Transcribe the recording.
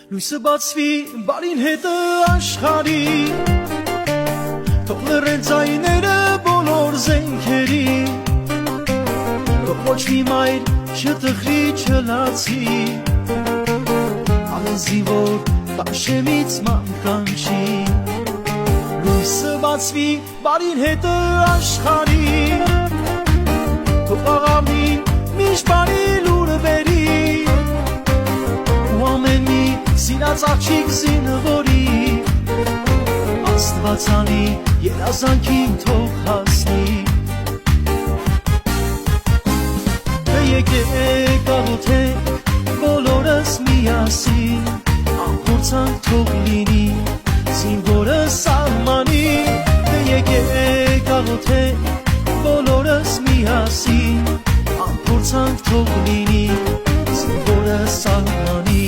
Լույսը բացվի բարին հետը աշխարհի Թող լռեն ձայները բոլոր զենքերի Թող ոչ մի մայր չտխրի չլացի Ալեզի որ կաշեմից մանկանչի Լույսը բացվի բարին հետը աշխարհի Թող աղավնին միշտ բարի լուրը բերի Ու ամեն մի սիրած աղջիկ զինվորի Աստվածանի երազանքին թող հասնի Եկեք աղոթենք բոլորս միասին Ամփորձանք թող լինի զինվորը սահմանի Եկեք աղոթենք բոլորս միասին Ամփորձանք թող լինի զինվորը սահմանի